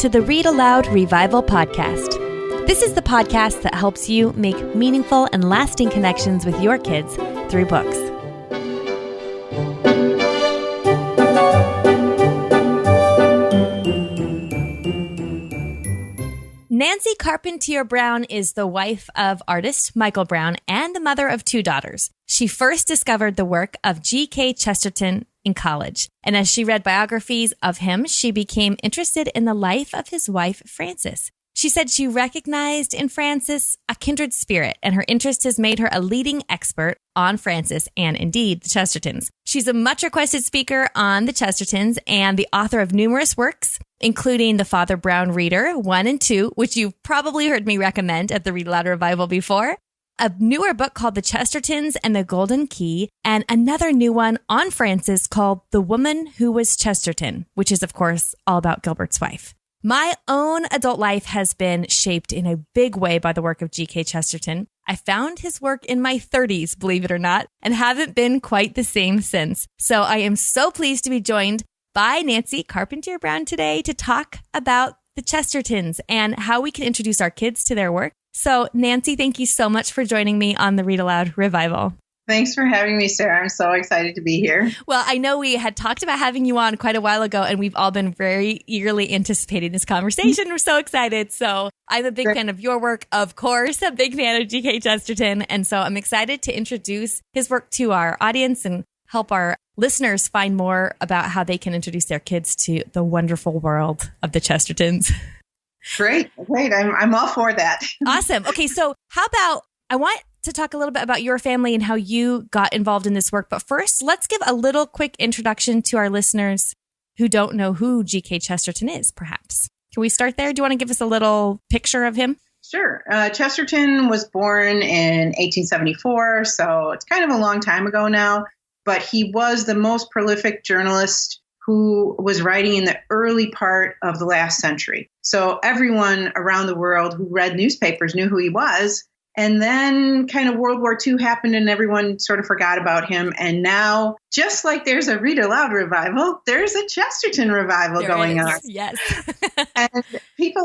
to the Read-Aloud Revival podcast. This is the podcast that helps you make meaningful and lasting connections with your kids through books. Nancy Carpentier Brown is the wife of artist Michael Brown and the mother of two daughters. She first discovered the work of G.K. Chesterton in college, and as she read biographies of him, she became interested in the life of his wife, Frances. She said she recognized in Frances a kindred spirit, and her interest has made her a leading expert on Frances and indeed the Chestertons. She's a much requested speaker on the Chestertons and the author of numerous works, including the Father Brown Reader 1 and 2, which you've probably heard me recommend at the Read-Aloud Revival before, a newer book called The Chestertons and the Golden Key, and another new one on Frances called The Woman Who Was Chesterton, which is, of course, all about Gilbert's wife. My own adult life has been shaped in a big way by the work of G.K. Chesterton. I found his work in my 30s, believe it or not, and haven't been quite the same since. So I am so pleased to be joined by Nancy Carpentier Brown today to talk about the Chestertons and how we can introduce our kids to their work. So Nancy, thank you so much for joining me on the Read-Aloud Revival. Thanks for having me, Sarah. I'm so excited to be here. Well, I know we had talked about having you on quite a while ago, and we've all been very eagerly anticipating this conversation. We're so excited. So I'm a big fan of your work, of course, a big fan of G.K. Chesterton. And so I'm excited to introduce his work to our audience and help our listeners find more about how they can introduce their kids to the wonderful world of the Chestertons. Great. I'm all for that. Awesome. Okay, so how about, I want to talk a little bit about your family and how you got involved in this work. But first, let's give a little quick introduction to our listeners who don't know who G.K. Chesterton is, perhaps. Can we start there? Do you want to give us a little picture of him? Sure. Chesterton was born in 1874, so it's kind of a long time ago now. But he was the most prolific journalist who was writing in the early part of the last century. So everyone around the world who read newspapers knew who he was. And then kind of World War II happened and everyone sort of forgot about him. And now, just like there's a Read-Aloud Revival, there's a Chesterton Revival going on. Yes. And people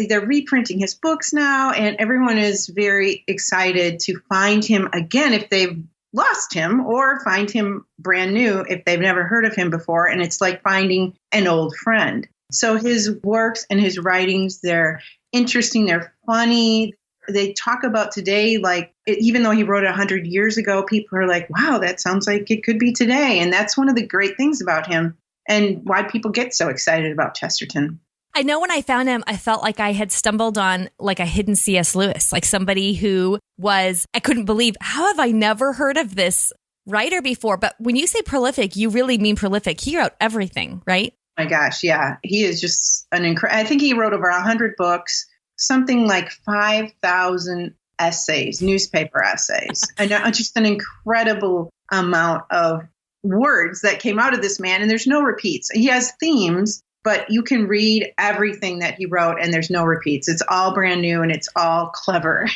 they're reprinting his books now, and everyone is very excited to find him again if they've lost him, or find him brand new if they've never heard of him before. And it's like finding an old friend. So his works and his writings, they're interesting, they're funny. They talk about today, like, even though he wrote it 100 years ago, people are like, wow, that sounds like it could be today. And that's one of the great things about him and why people get so excited about Chesterton. I know when I found him, I felt like I had stumbled on like a hidden C.S. Lewis, like somebody who I couldn't believe, how have I never heard of this writer before? But when you say prolific, you really mean prolific. He wrote everything, right? My gosh, yeah. He is just I think he wrote over 100 books. Something like 5,000 essays, newspaper essays, and just an incredible amount of words that came out of this man. And there's no repeats. He has themes, but you can read everything that he wrote and there's no repeats. It's all brand new and it's all clever.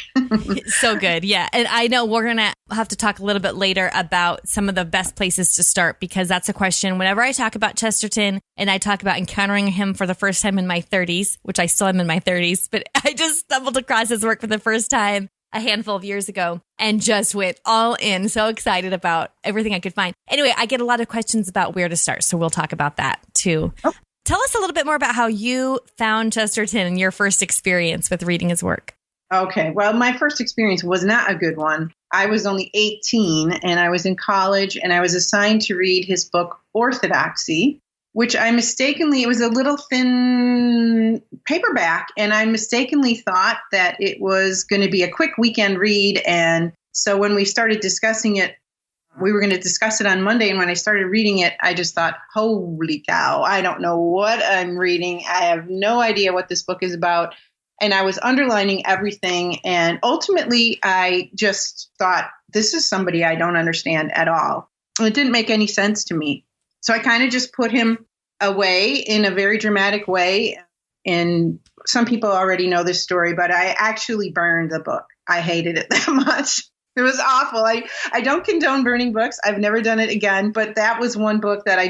So good. Yeah. And I know we're going to have to talk a little bit later about some of the best places to start, because that's a question whenever I talk about Chesterton and I talk about encountering him for the first time in my 30s, which I still am in my 30s, but I just stumbled across his work for the first time a handful of years ago and just went all in. So excited about everything I could find. Anyway, I get a lot of questions about where to start. So we'll talk about that too. Oh. Tell us a little bit more about how you found Chesterton and your first experience with reading his work. Okay. Well, my first experience was not a good one. I was only 18 and I was in college and I was assigned to read his book, Orthodoxy, which it was a little thin paperback, and I mistakenly thought that it was going to be a quick weekend read. And so when we started discussing it, we were going to discuss it on Monday. And when I started reading it, I just thought, holy cow, I don't know what I'm reading. I have no idea what this book is about. And I was underlining everything. And ultimately, I just thought, this is somebody I don't understand at all. It didn't make any sense to me. So I kind of just put him away in a very dramatic way. And some people already know this story, but I actually burned the book. I hated it that much. It was awful. I don't condone burning books. I've never done it again. But that was one book that I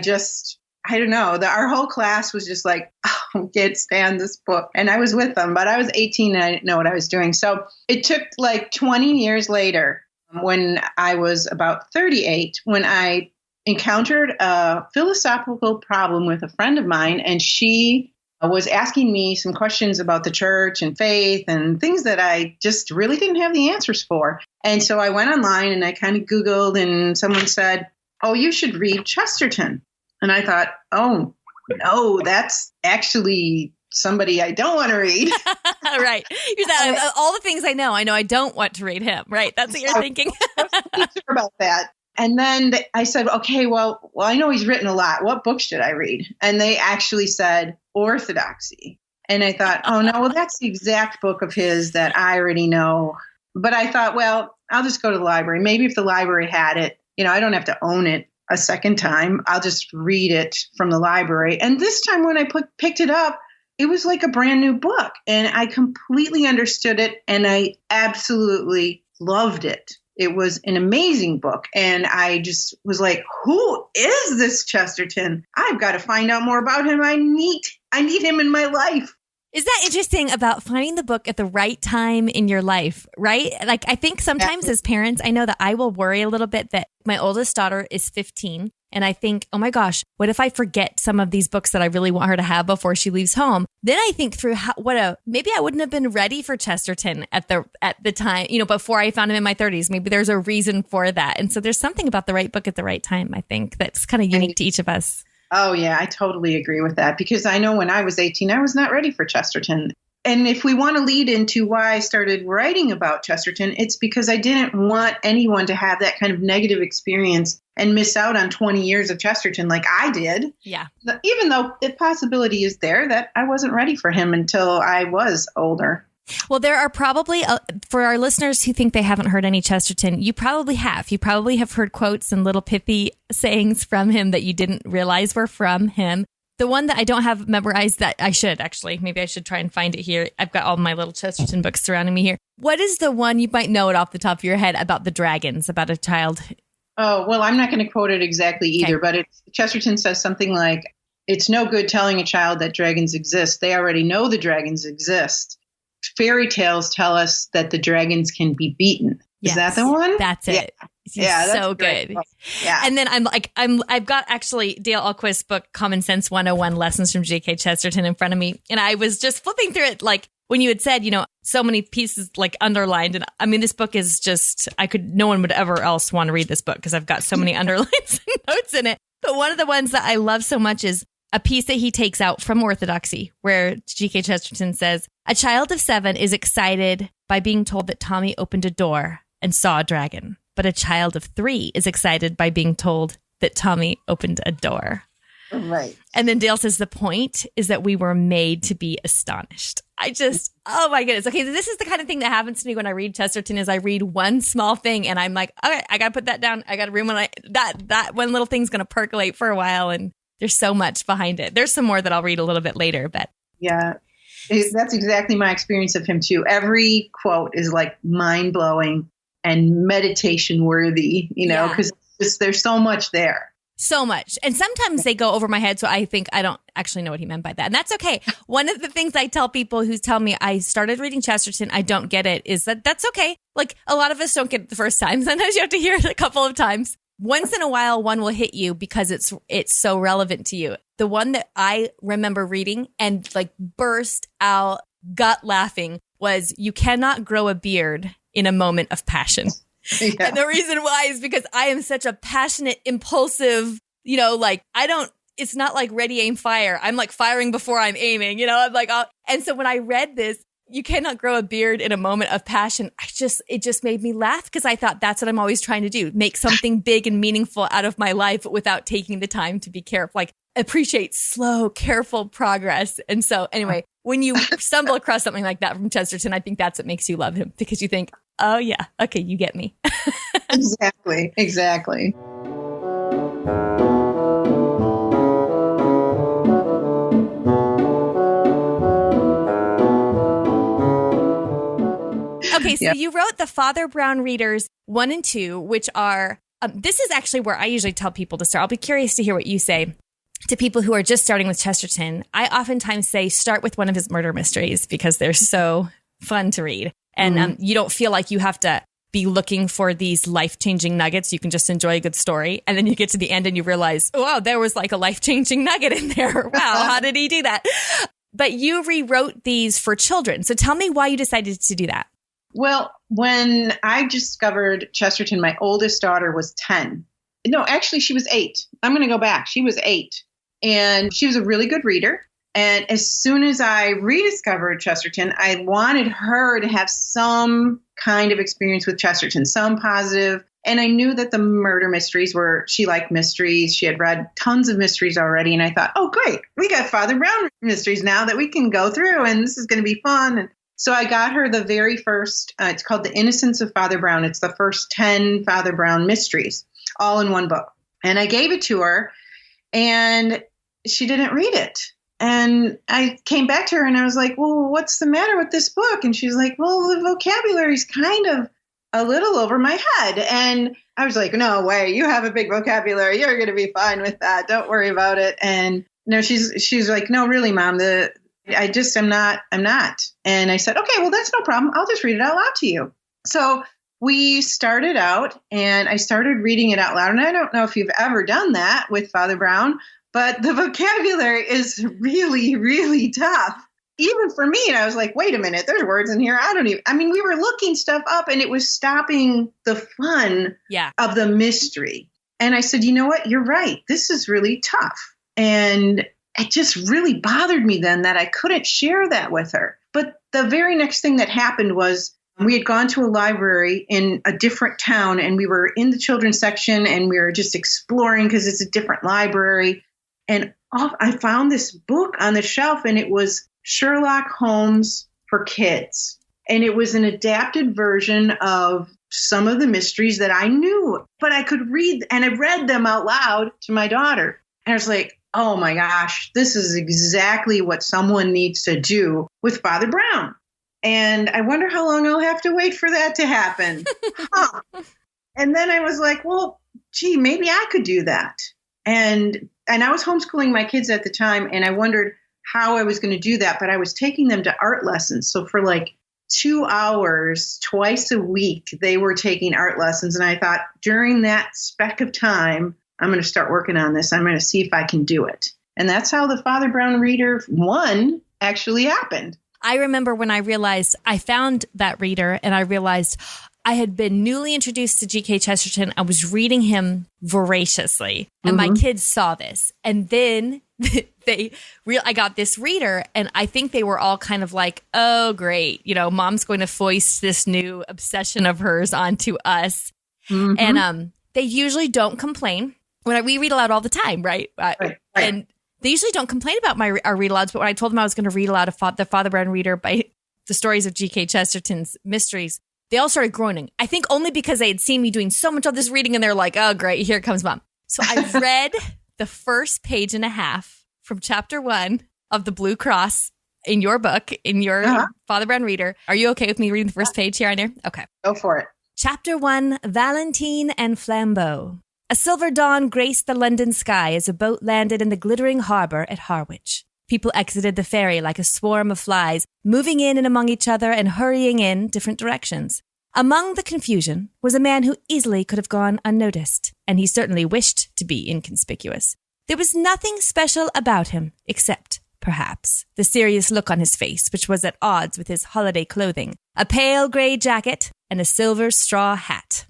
I don't know, our whole class was just like, oh, can't stand this book. And I was with them, but I was 18 and I didn't know what I was doing. So it took like 20 years later, when I was about 38, when I encountered a philosophical problem with a friend of mine, and she was asking me some questions about the church and faith and things that I just really didn't have the answers for. And so I went online and I kind of Googled, and someone said, oh, you should read Chesterton. And I thought, oh, no, that's actually somebody I don't want to read. Right. You're that, all the things I know I don't want to read him. Right. That's what you're thinking. I wasn't sure about that. And then I said, okay, well, I know he's written a lot. What book should I read? And they actually said Orthodoxy. And I thought, oh, no, well, that's the exact book of his that I already know. But I thought, well, I'll just go to the library. Maybe if the library had it, I don't have to own it a second time. I'll just read it from the library. And this time when I picked it up, it was like a brand new book. And I completely understood it. And I absolutely loved it. It was an amazing book. And I just was like, who is this Chesterton? I've got to find out more about him. I need him in my life. Is that interesting about finding the book at the right time in your life, right? Like, I think sometimes as parents, I know that I will worry a little bit that my oldest daughter is 15. And I think, oh my gosh, what if I forget some of these books that I really want her to have before she leaves home? Then I think through maybe I wouldn't have been ready for Chesterton at the time, before I found him in my 30s. Maybe there's a reason for that. And so there's something about the right book at the right time, I think, that's kind of unique to each of us. Oh, yeah, I totally agree with that, because I know when I was 18, I was not ready for Chesterton. And if we want to lead into why I started writing about Chesterton, it's because I didn't want anyone to have that kind of negative experience and miss out on 20 years of Chesterton like I did. Yeah. Even though the possibility is there that I wasn't ready for him until I was older. Well, there are probably, for our listeners who think they haven't heard any Chesterton, you probably have. You probably have heard quotes and little pithy sayings from him that you didn't realize were from him. The one that I don't have memorized that I should actually, maybe I should try and find it here. I've got all my little Chesterton books surrounding me here. What is the one, you might know it off the top of your head, about the dragons, about a child? Oh, well, I'm not going to quote it exactly either, but Chesterton says something like, it's no good telling a child that dragons exist. They already know the dragons exist. Fairy tales tell us that the dragons can be beaten. Yes, is that the one? That's it. Yeah, that's so good. Yeah. And then I've got actually Dale Alquist's book, Common Sense 101 Lessons from G.K. Chesterton in front of me. And I was just flipping through it, like when you had said, so many pieces like underlined. And I mean, this book is just, no one would ever else want to read this book because I've got so many underlines and notes in it. But one of the ones that I love so much is a piece that he takes out from Orthodoxy, where G.K. Chesterton says, a child of 7 is excited by being told that Tommy opened a door and saw a dragon. But a child of 3 is excited by being told that Tommy opened a door. Right. And then Dale says the point is that we were made to be astonished. Oh my goodness. Okay, this is the kind of thing that happens to me when I read Chesterton is I read one small thing and I'm like, okay, I got to put that down. I got to read that one little thing's going to percolate for a while. And there's so much behind it. There's some more that I'll read a little bit later, but. Yeah, that's exactly my experience of him too. Every quote is like mind blowing and meditation worthy, because there's so much there. So much. And sometimes they go over my head. So I think I don't actually know what he meant by that. And that's okay. One of the things I tell people who tell me I started reading Chesterton, I don't get it, is that's okay. Like a lot of us don't get it the first time. Sometimes you have to hear it a couple of times. Once in a while, one will hit you because it's so relevant to you. The one that I remember reading and like burst out gut laughing was, you cannot grow a beard in a moment of passion. Yeah. And the reason why is because I am such a passionate, impulsive, it's not like ready, aim, fire. I'm like firing before I'm aiming, I'm like, and so when I read this, you cannot grow a beard in a moment of passion, it just made me laugh because I thought that's what I'm always trying to do. Make something big and meaningful out of my life without taking the time to be careful, like appreciate slow, careful progress. And so anyway, when you stumble across something like that from Chesterton, I think that's what makes you love him, because you think, oh yeah, okay, you get me. Exactly. Okay, so you wrote the Father Brown Readers 1 and 2, which are, this is actually where I usually tell people to start. I'll be curious to hear what you say. to people who are just starting with Chesterton, I oftentimes say start with one of his murder mysteries because they're so fun to read. And you don't feel like you have to be looking for these life-changing nuggets. You can just enjoy a good story. And then you get to the end and you realize, oh, wow, there was like a life-changing nugget in there. Wow, how did he do that? But you rewrote these for children. So tell me why you decided to do that. Well, when I discovered Chesterton, my oldest daughter was 10. No, actually, she was 8. I'm going to go back. She was 8. And she was a really good reader. And as soon as I rediscovered Chesterton, I wanted her to have some kind of experience with Chesterton, some positive. And I knew that the murder mysteries she liked mysteries. She had read tons of mysteries already. And I thought, oh, great. We got Father Brown mysteries now that we can go through. And this is going to be fun. And so I got her the very first, it's called The Innocence of Father Brown. It's the first 10 Father Brown mysteries, all in one book. And I gave it to her and she didn't read it. And I came back to her and I was like, well, what's the matter with this book? And she's like, well, the vocabulary is kind of a little over my head. And I was like, no way, you have a big vocabulary. You're going to be fine with that. Don't worry about it. And no, she's like, no, really, Mom, I'm not. And I said, okay, well, that's no problem. I'll just read it out loud to you. So we started out and I started reading it out loud. And I don't know if you've ever done that with Father Brown, but the vocabulary is really, really tough. Even for me, and I was like, wait a minute, there's words in here. We were looking stuff up and it was stopping the fun of the mystery. And I said, you know what? You're right. This is really tough. And it just really bothered me then that I couldn't share that with her. But the very next thing that happened was we had gone to a library in a different town and we were in the children's section and we were just exploring because it's a different library. And I found this book on the shelf and it was Sherlock Holmes for kids. And it was an adapted version of some of the mysteries that I knew, but I could read, and I read them out loud to my daughter. And I was like, oh my gosh, this is exactly what someone needs to do with Father Brown. And I wonder how long I'll have to wait for that to happen. And then I was like, well, gee, maybe I could do that. And I was homeschooling my kids at the time, and I wondered how I was going to do that. But I was taking them to art lessons. So for like 2 hours, twice a week, they were taking art lessons. And I thought during that speck of time, I'm going to start working on this. I'm going to see if I can do it. And that's how the Father Brown Reader 1 actually happened. I remember when I realized I found that reader and I realized I had been newly introduced to G.K. Chesterton. I was reading him voraciously and my kids saw this. And then I got this reader and I think they were all kind of like, oh, great. Mom's going to foist this new obsession of hers onto us. And they usually don't complain. We read aloud all the time, right? Right. And they usually don't complain about our read-alouds. But when I told them I was going to read aloud the Father Brown Reader by the stories of G.K. Chesterton's mysteries, they all started groaning. I think only because they had seen me doing so much of this reading and they're like, oh, great, here comes Mom. So I read the first page and a half from chapter 1 of the Blue Cross in your book, in your Father Brown Reader. Are you okay with me reading the first page here on there? Okay. Go for it. Chapter 1, Valentine and Flambeau. A silver dawn graced the London sky as a boat landed in the glittering harbor at Harwich. People exited the ferry like a swarm of flies, moving in and among each other and hurrying in different directions. Among the confusion was a man who easily could have gone unnoticed, and he certainly wished to be inconspicuous. There was nothing special about him, except, perhaps, the serious look on his face, which was at odds with his holiday clothing, a pale grey jacket and a silver straw hat.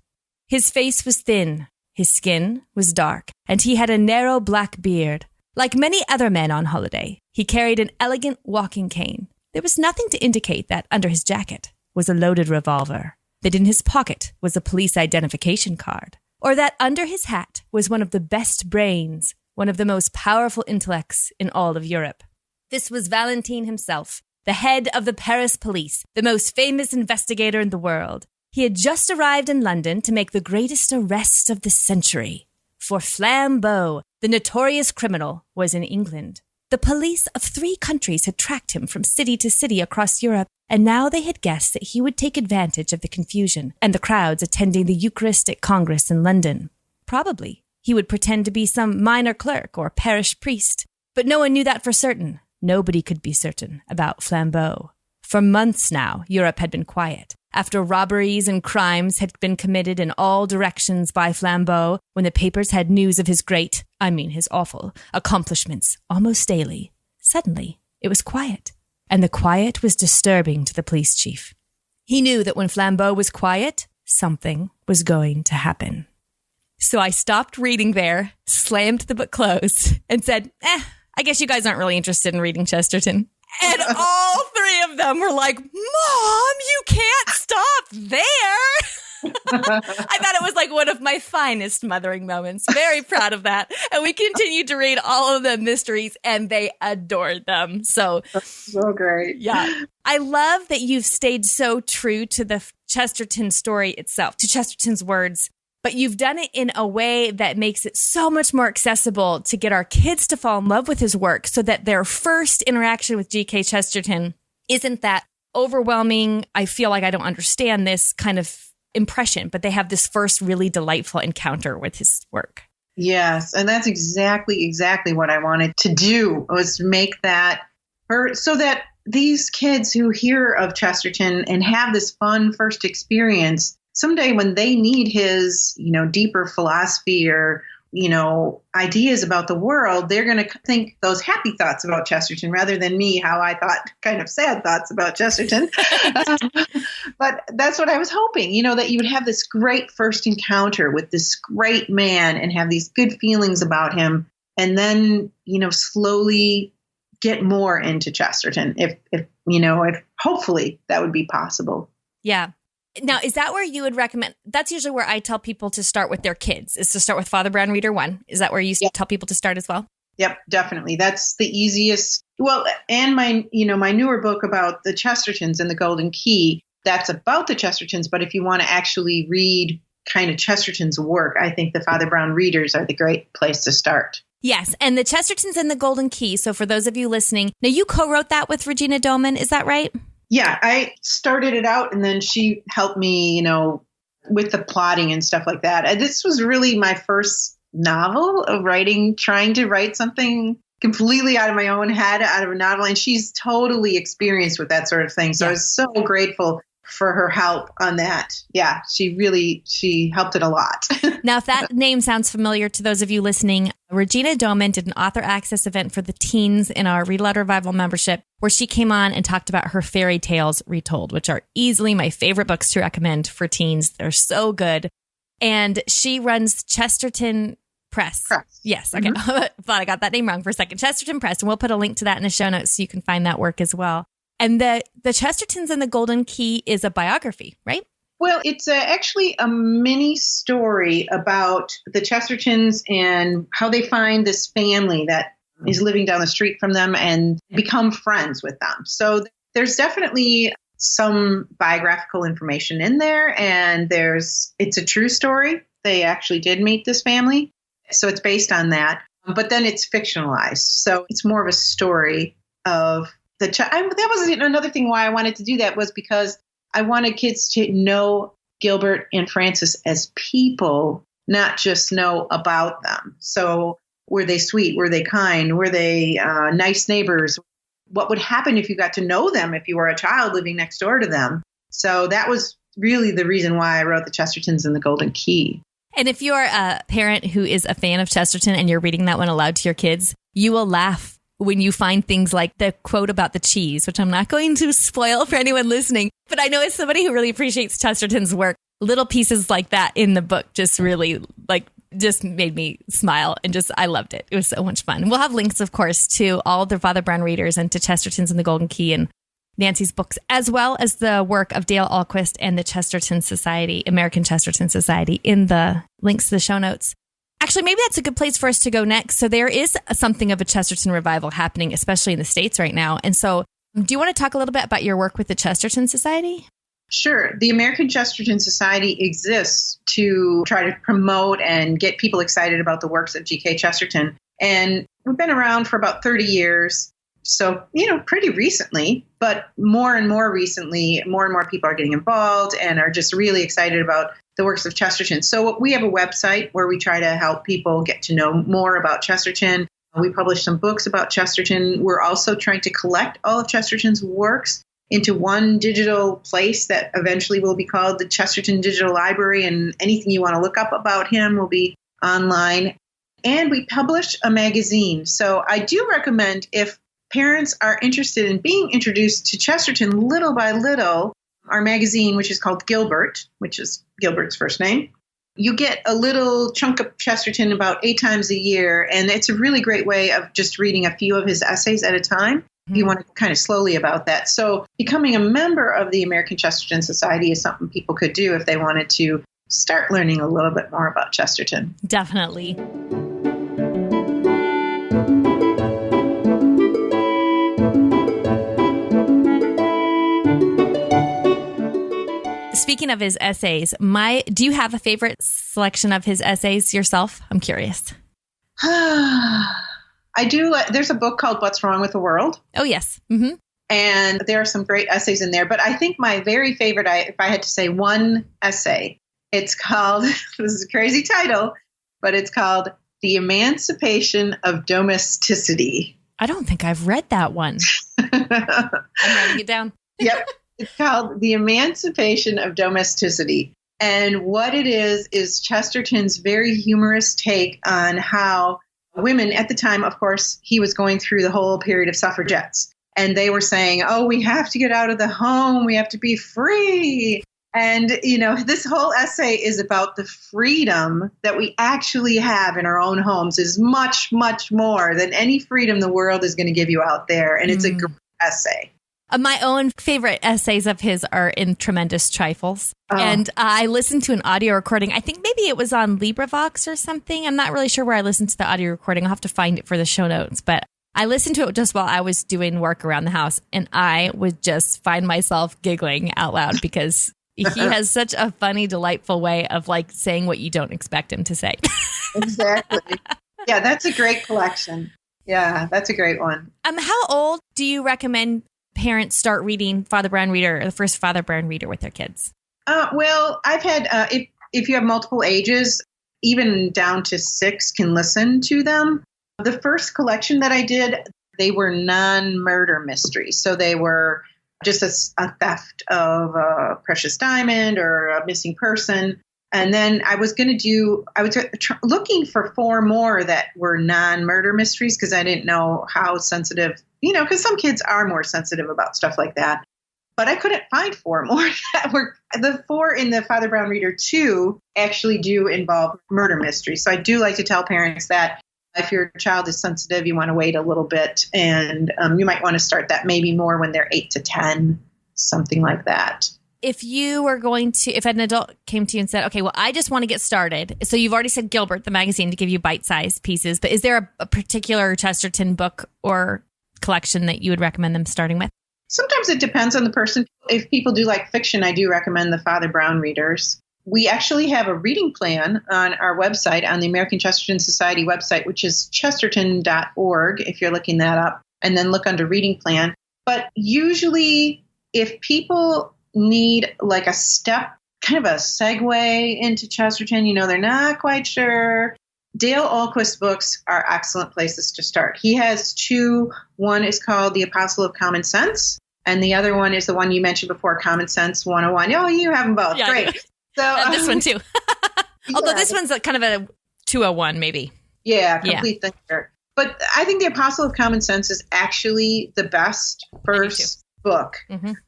His face was thin, his skin was dark, and he had a narrow black beard. Like many other men on holiday, he carried an elegant walking cane. There was nothing to indicate that under his jacket was a loaded revolver, that in his pocket was a police identification card, or that under his hat was one of the best brains, one of the most powerful intellects in all of Europe. This was Valentine himself, the head of the Paris police, the most famous investigator in the world. He had just arrived in London to make the greatest arrest of the century. For Flambeau, the notorious criminal, was in England. The police of 3 countries had tracked him from city to city across Europe, and now they had guessed that he would take advantage of the confusion and the crowds attending the Eucharistic Congress in London. Probably, He would pretend to be some minor clerk or parish priest. But no one knew that for certain. Nobody could be certain about Flambeau. For months now, Europe had been quiet. After robberies and crimes had been committed in all directions by Flambeau, when the papers had news of his his awful accomplishments almost daily, suddenly it was quiet. And the quiet was disturbing to the police chief. He knew that when Flambeau was quiet, something was going to happen. So I stopped reading there, slammed the book closed, and said, I guess you guys aren't really interested in reading Chesterton. And all three of them were like, Mom, you can't stop there. I thought it was like one of my finest mothering moments. Very proud of that. And we continued to read all of the mysteries and they adored them. So great. Yeah. I love that you've stayed so true to the Chesterton story itself, to Chesterton's words. But you've done it in a way that makes it so much more accessible to get our kids to fall in love with his work so that their first interaction with G.K. Chesterton isn't that overwhelming, I feel like I don't understand this kind of impression, but they have this first really delightful encounter with his work. Yes, and that's exactly what I wanted to do, was make that so that these kids who hear of Chesterton and have this fun first experience, someday when they need his, deeper philosophy or, ideas about the world, they're going to think those happy thoughts about Chesterton rather than me, how I thought kind of sad thoughts about Chesterton. But that's what I was hoping, that you would have this great first encounter with this great man and have these good feelings about him. And then, slowly get more into Chesterton if hopefully that would be possible. Yeah. Now, is that where you would recommend? That's usually where I tell people to start with their kids, is to start with Father Brown Reader 1. Is that where you tell people to start as well? Yep, definitely. That's the easiest. Well, and my newer book about the Chestertons and the Golden Key, that's about the Chestertons. But if you want to actually read kind of Chesterton's work, I think the Father Brown Readers are the great place to start. Yes, and the Chestertons and the Golden Key. So for those of you listening, now you co-wrote that with Regina Doman, is that right? Yeah, I started it out and then she helped me, with the plotting and stuff like that. This was really my first novel of trying to write something completely out of my own head, out of a novel. And she's totally experienced with that sort of thing. So I was so grateful for her help on that. Yeah, she helped it a lot. Now, if that name sounds familiar to those of you listening, Regina Doman did an author access event for the teens in our Read-Aloud Revival membership, where she came on and talked about her fairy tales retold, which are easily my favorite books to recommend for teens. They're so good. And she runs Chesterton Press. Yes. Okay. Mm-hmm. Thought I got that name wrong for a second. Chesterton Press. And we'll put a link to that in the show notes so you can find that work as well. And the Chestertons and the Golden Key is a biography, right? Well, it's actually a mini story about the Chestertons and how they find this family that is living down the street from them and become friends with them. So there's definitely some biographical information in there, and it's a true story. They actually did meet this family. So it's based on that, but then it's fictionalized. So it's more of a story of that was another thing why I wanted to do that, was because I wanted kids to know Gilbert and Frances as people, not just know about them. So were they sweet? Were they kind? Were they nice neighbors? What would happen if you got to know them if you were a child living next door to them? So that was really the reason why I wrote the Chestertons and the Golden Key. And if you're a parent who is a fan of Chesterton and you're reading that one aloud to your kids, you will laugh when you find things like the quote about the cheese, which I'm not going to spoil for anyone listening. But I know as somebody who really appreciates Chesterton's work, little pieces like that in the book just really just made me smile, and I loved it. It was so much fun. We'll have links, of course, to all of the Father Brown Readers and to Chesterton's and the Golden Key and Nancy's books, as well as the work of Dale Ahlquist and the Chesterton Society, American Chesterton Society, in the links to the show notes. Actually, maybe that's a good place for us to go next. So there is something of a Chesterton revival happening, especially in the States right now. And so do you want to talk a little bit about your work with the Chesterton Society? Sure. The American Chesterton Society exists to try to promote and get people excited about the works of G.K. Chesterton. And we've been around for about 30 years. So, pretty recently, but more and more recently, more and more people are getting involved and are just really excited about the works of Chesterton. So we have a website where we try to help people get to know more about Chesterton. We publish some books about Chesterton. We're also trying to collect all of Chesterton's works into one digital place that eventually will be called the Chesterton Digital Library, and anything you want to look up about him will be online. And we publish a magazine. So I do recommend, if parents are interested in being introduced to Chesterton little by little, our magazine, which is called Gilbert, which is Gilbert's first name, you get a little chunk of Chesterton about 8 times a year. And it's a really great way of just reading a few of his essays at a time. If you want to kind of slowly about that. So becoming a member of the American Chesterton Society is something people could do if they wanted to start learning a little bit more about Chesterton. Definitely. Speaking of his essays, do you have a favorite selection of his essays yourself? I'm curious. I do. There's a book called What's Wrong with the World. Oh, yes. Mm-hmm. And there are some great essays in there. But I think my very favorite, if I had to say one essay, it's called, this is a crazy title, but it's called The Emancipation of Domesticity. I don't think I've read that one. I'm writing it down. Yep. It's called The Emancipation of Domesticity. And what it is Chesterton's very humorous take on how women at the time, of course, he was going through the whole period of suffragettes. And they were saying, oh, we have to get out of the home. We have to be free. And, this whole essay is about the freedom that we actually have in our own homes is much, much more than any freedom the world is going to give you out there. And it's a great essay. My own favorite essays of his are in Tremendous Trifles. Oh. And I listened to an audio recording. I think maybe it was on LibriVox or something. I'm not really sure where I listened to the audio recording. I'll have to find it for the show notes. But I listened to it just while I was doing work around the house. And I would just find myself giggling out loud because he has such a funny, delightful way of saying what you don't expect him to say. Exactly. Yeah, that's a great collection. Yeah, that's a great one. How old do you recommend parents start reading Father Brown Reader, or the first Father Brown Reader, with their kids? Well, I've had, if you have multiple ages, even down to 6 can listen to them. The first collection that I did, they were non-murder mysteries. So they were just a theft of a precious diamond or a missing person. And then I was looking for 4 more that were non-murder mysteries because I didn't know how sensitive, because some kids are more sensitive about stuff like that. But I couldn't find 4 more that were, the 4 in the Father Brown Reader 2 actually do involve murder mysteries. So I do like to tell parents that if your child is sensitive, you want to wait a little bit, and you might want to start that maybe more when they're 8 to 10, something like that. If an adult came to you and said, okay, well, I just want to get started. So you've already said Gilbert, the magazine, to give you bite-sized pieces. But is there a particular Chesterton book or collection that you would recommend them starting with? Sometimes it depends on the person. If people do like fiction, I do recommend the Father Brown Readers. We actually have a reading plan on our website, on the American Chesterton Society website, which is chesterton.org, if you're looking that up, and then look under reading plan. But usually if people need a step, kind of a segue into Chesterton, they're not quite sure, Dale Ahlquist's books are excellent places to start. He has 2. One is called The Apostle of Common Sense, and the other one is the one you mentioned before, Common Sense 101. Oh, you have them both. Yeah, great. So this one too. Although this one's kind of a 201 maybe. Yeah, complete thinker. But I think The Apostle of Common Sense is actually the best first book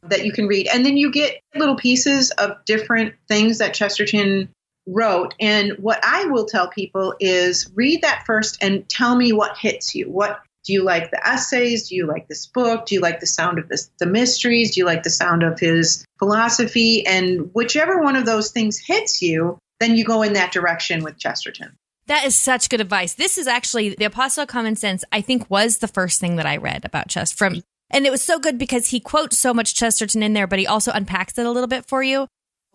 that you can read. And then you get little pieces of different things that Chesterton wrote. And what I will tell people is read that first and tell me what hits you. What do you like, the essays? Do you like this book? Do you like the sound of the mysteries? Do you like the sound of his philosophy? And whichever one of those things hits you, then you go in that direction with Chesterton. That is such good advice. This is actually, The Apostle of Common Sense, I think, was the first thing that I read about Chesterton. And it was so good because he quotes so much Chesterton in there, but he also unpacks it a little bit for you,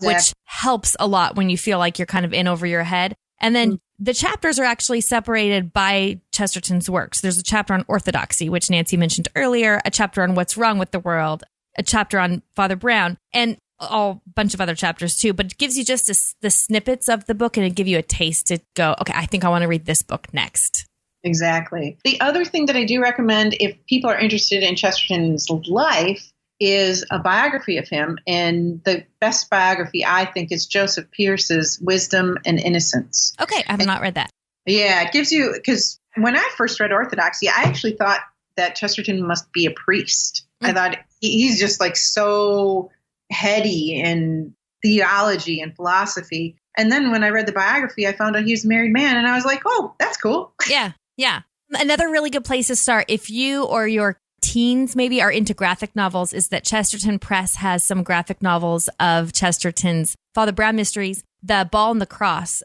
which helps a lot when you feel like you're kind of in over your head. And then the chapters are actually separated by Chesterton's works. There's a chapter on orthodoxy, which Nancy mentioned earlier, a chapter on what's wrong with the world, a chapter on Father Brown, and a bunch of other chapters too. But it gives you just the snippets of the book, and it gives you a taste to go, okay, I think I want to read this book next. Exactly. The other thing that I do recommend if people are interested in Chesterton's life is a biography of him. And the best biography, I think, is Joseph Pierce's Wisdom and Innocence. Okay, I have not read that. Yeah, it gives you, because when I first read Orthodoxy, I actually thought that Chesterton must be a priest. I thought he's just like so heady in theology and philosophy. And then when I read the biography, I found out he was a married man. And I was like, oh, that's cool. Yeah. Another really good place to start, if you or your teens maybe are into graphic novels, is that Chesterton Press has some graphic novels of Chesterton's Father Brown Mysteries. The Ball and the Cross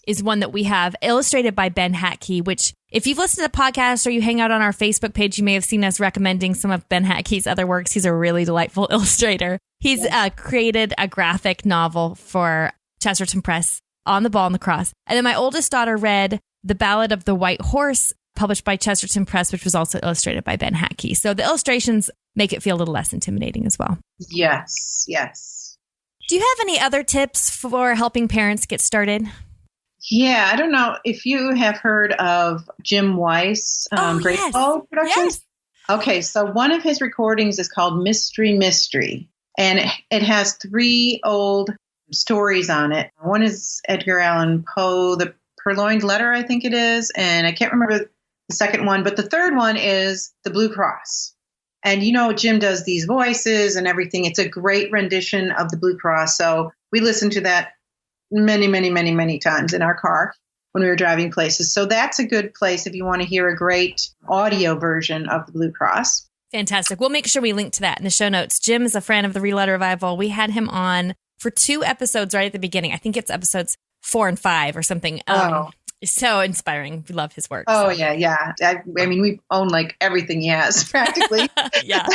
is one that we have, illustrated by Ben Hatke, which if you've listened to the podcast or you hang out on our Facebook page, you may have seen us recommending some of Ben Hatke's other works. He's a really delightful illustrator. He's created a graphic novel for Chesterton Press on the Ball and the Cross. And then my oldest daughter read The Ballad of the White Horse, published by Chesterton Press, which was also illustrated by Ben Hatke. So the illustrations make it feel a little less intimidating as well. Yes. Do you have any other tips for helping parents get started? Yeah, I don't know if you have heard of Jim Weiss, Great Hall Productions. Yes. Okay, so one of his recordings is called Mystery, and it has 3 old stories on it. One is Edgar Allan Poe, The Purloined Letter, I think it is, and I can't remember the second one, but the third one is The Blue Cross. And Jim does these voices and everything. It's a great rendition of The Blue Cross. So we listened to that many, many, many, many times in our car when we were driving places. So that's a good place if you want to hear a great audio version of The Blue Cross. Fantastic. We'll make sure we link to that in the show notes. Jim is a friend of the Read-Aloud Revival. We had him on for 2 episodes right at the beginning. I think it's episodes 4 and 5 or something. So inspiring. We love his work. Oh, yeah. I mean, we own like everything he has practically. Yeah.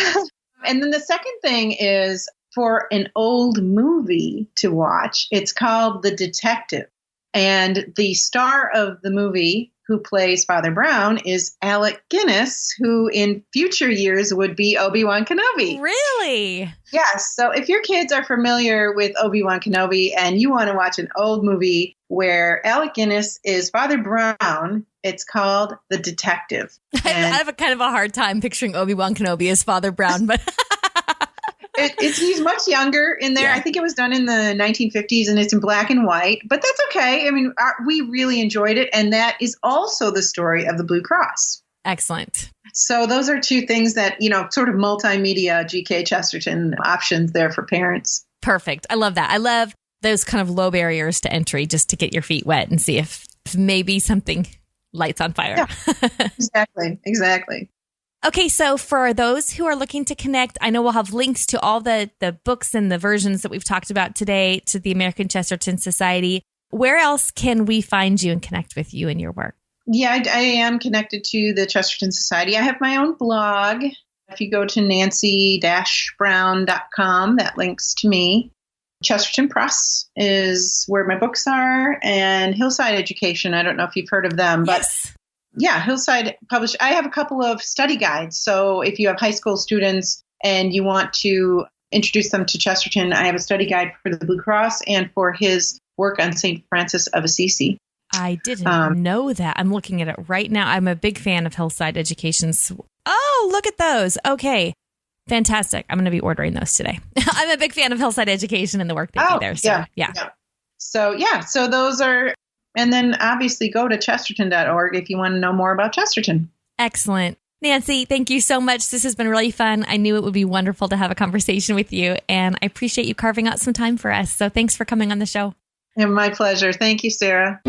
And then the second thing is for an old movie to watch. It's called The Detective. And the star of the movie who plays Father Brown is Alec Guinness, who in future years would be Obi-Wan Kenobi. Really? Yes. So if your kids are familiar with Obi-Wan Kenobi and you want to watch an old movie where Alec Guinness is Father Brown, it's called The Detective. I have a kind of a hard time picturing Obi-Wan Kenobi as Father Brown, but he's much younger in there. Yeah. I think it was done in the 1950s and it's in black and white, but that's okay. I mean, we really enjoyed it. And that is also the story of the Blue Cross. Excellent. So those are 2 things that, sort of multimedia G.K. Chesterton options there for parents. Perfect. I love that. I love those kind of low barriers to entry just to get your feet wet and see if maybe something lights on fire. Yeah, exactly. Okay, so for those who are looking to connect, I know we'll have links to all the books and the versions that we've talked about today to the American Chesterton Society. Where else can we find you and connect with you and your work? Yeah, I am connected to the Chesterton Society. I have my own blog. If you go to nancy-brown.com, that links to me. Chesterton Press is where my books are, and Hillside Education. I don't know if you've heard of them, but yes. Yeah, Hillside published. I have a couple of study guides. So if you have high school students and you want to introduce them to Chesterton, I have a study guide for the Blue Cross and for his work on St. Francis of Assisi. I didn't know that. I'm looking at it right now. I'm a big fan of Hillside Education's. Oh, look at those. Okay. Fantastic. I'm going to be ordering those today. I'm a big fan of Hillside Education and the work they do there. So, yeah. So those are. And then obviously go to chesterton.org if you want to know more about Chesterton. Excellent. Nancy, thank you so much. This has been really fun. I knew it would be wonderful to have a conversation with you, and I appreciate you carving out some time for us. So thanks for coming on the show. My pleasure. Thank you, Sarah.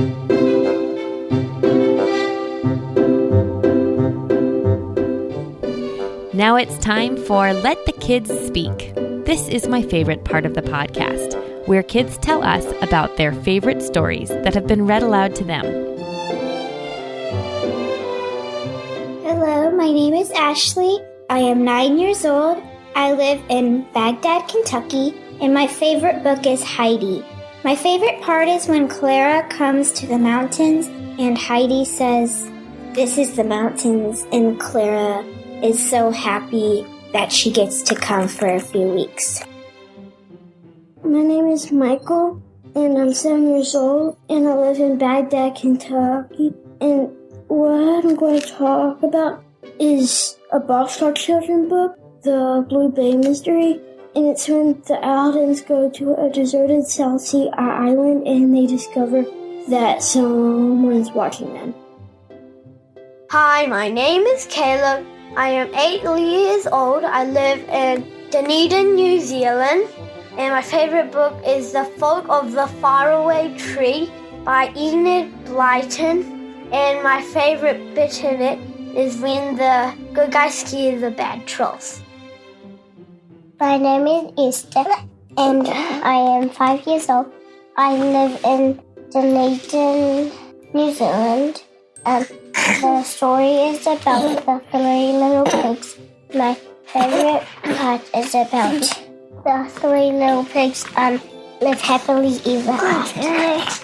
Now it's time for Let the Kids Speak. This is my favorite part of the podcast, where kids tell us about their favorite stories that have been read aloud to them. Hello, my name is Ashley. I am 9 years old. I live in Baghdad, Kentucky, and my favorite book is Heidi. My favorite part is when Clara comes to the mountains and Heidi says, "This is the mountains," and Clara is so happy that she gets to come for a few weeks. My name is Michael, and I'm 7 years old, and I live in Baghdad, Kentucky. And what I'm going to talk about is a Boxcar Children book, The Blue Bay Mystery. And it's when the Aldens go to a deserted South Sea island and they discover that someone's watching them. Hi, my name is Caleb. I am 8 years old. I live in Dunedin, New Zealand. And my favorite book is The Folk of the Faraway Tree by Enid Blyton. And my favorite bit in it is when the good guy scares the bad trolls. My name is Easter, and I am 5 years old. I live in Dunedin, New Zealand. The story is about the 3 little pigs. My favorite part is about the 3 little pigs live happily ever after.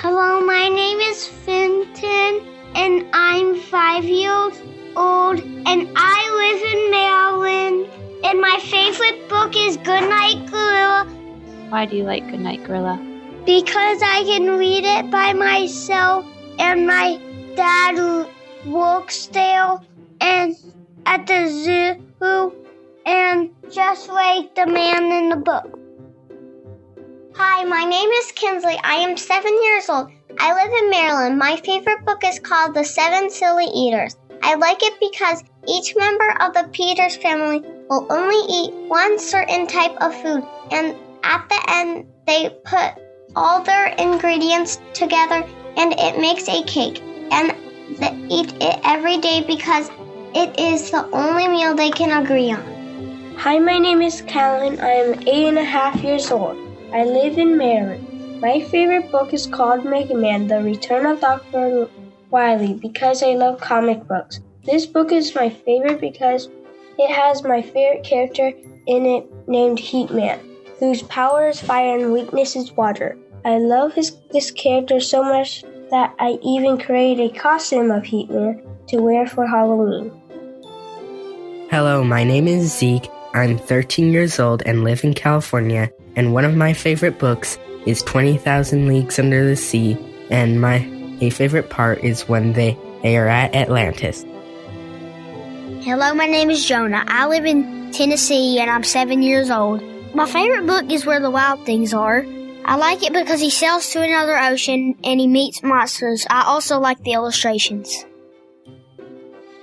Hello, my name is Fenton, and I'm 5 years old, and I live in Maryland. And my favorite book is Goodnight Gorilla. Why do you like Goodnight Gorilla? Because I can read it by myself, and my dad works there and at the zoo, and just like the man in the book. Hi, my name is Kinsley. I am 7 years old. I live in Maryland. My favorite book is called The 7 Silly Eaters. I like it because each member of the Peters family will only eat one certain type of food, and at the end, they put all their ingredients together, and it makes a cake, and they eat it every day because it is the only meal they can agree on. Hi, my name is Callan. I am 8.5 years old. I live in Maryland. My favorite book is called Mega Man, The Return of Dr. Wily, because I love comic books. This book is my favorite because it has my favorite character in it named Heat Man, whose power is fire and weakness is water. I love this character so much that I even created a costume of Heat Man to wear for Halloween. Hello, my name is Zeke. I'm 13 years old and live in California, and one of my favorite books is 20,000 Leagues Under the Sea, and my favorite part is when they are at Atlantis. Hello, my name is Jonah. I live in Tennessee, and I'm 7 years old. My favorite book is Where the Wild Things Are. I like it because he sails to another ocean and he meets monsters. I also like the illustrations.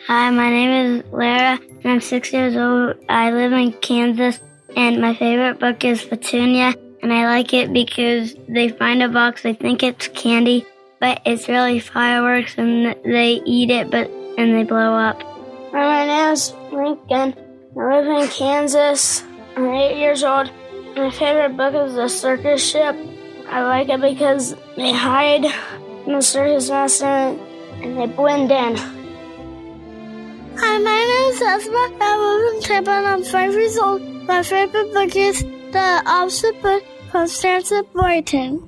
Hi, my name is Lara, and I'm 6 years old. I live in Kansas, and my favorite book is Petunia, and I like it because they find a box, they think it's candy, but it's really fireworks, and they eat it, and they blow up. My name is Lincoln. I live in Kansas. I'm 8 years old. My favorite book is The Circus Ship. I like it because they hide in the circus master and they blend in. Hi, my name is Esma. I live in Tampa and I'm 5 years old. My favorite book is The Opposite Book from Stanford Boyton.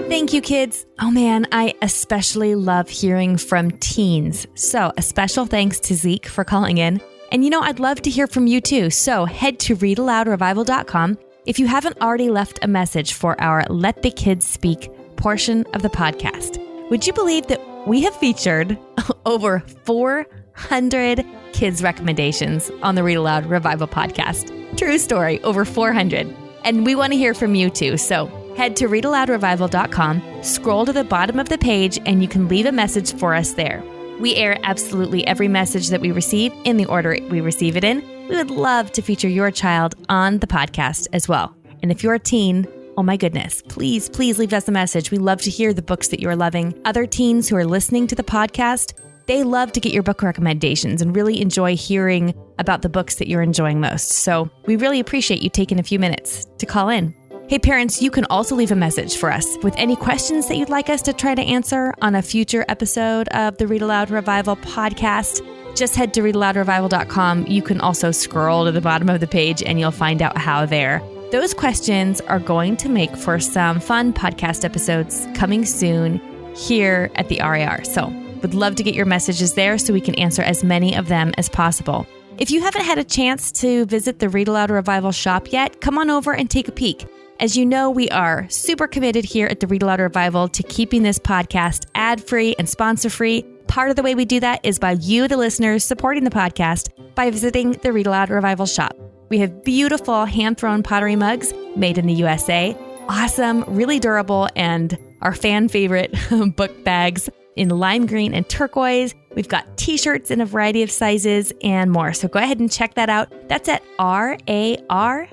Thank you, kids. Oh man, I especially love hearing from teens. So a special thanks to Zeke for calling in. And I'd love to hear from you too. So head to readaloudrevival.com. If you haven't already left a message for our Let the Kids Speak portion of the podcast, would you believe that we have featured over 400 kids recommendations on the Read Aloud Revival podcast? True story, over 400. And we want to hear from you too. So head to readaloudrevival.com, scroll to the bottom of the page, and you can leave a message for us there. We air absolutely every message that we receive in the order we receive it in. We would love to feature your child on the podcast as well. And if you're a teen, oh my goodness, please leave us a message. We love to hear the books that you're loving. Other teens who are listening to the podcast, they love to get your book recommendations and really enjoy hearing about the books that you're enjoying most. So we really appreciate you taking a few minutes to call in. Hey parents, you can also leave a message for us with any questions that you'd like us to try to answer on a future episode of the Read Aloud Revival podcast. Just head to readaloudrevival.com. You can also scroll to the bottom of the page and you'll find out how there. Those questions are going to make for some fun podcast episodes coming soon here at the RAR. So would love to get your messages there so we can answer as many of them as possible. If you haven't had a chance to visit the Read-Aloud Revival shop yet, come on over and take a peek. As you know, we are super committed here at the Read-Aloud Revival to keeping this podcast ad-free and sponsor-free. Part of the way we do that is by you, the listeners, supporting the podcast by visiting the Read-Aloud Revival shop. We have beautiful hand-thrown pottery mugs made in the USA, awesome, really durable, and our fan favorite book bags in lime green and turquoise. We've got t-shirts in a variety of sizes and more. So go ahead and check that out. That's at rarstore.com.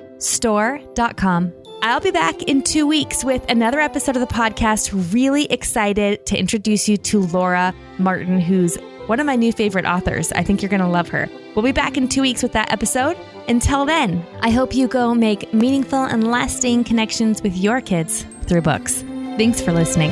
I'll be back in 2 weeks with another episode of the podcast. Really excited to introduce you to Laura Martin, who's one of my new favorite authors. I think you're going to love her. We'll be back in 2 weeks with that episode. Until then, I hope you go make meaningful and lasting connections with your kids through books. Thanks for listening.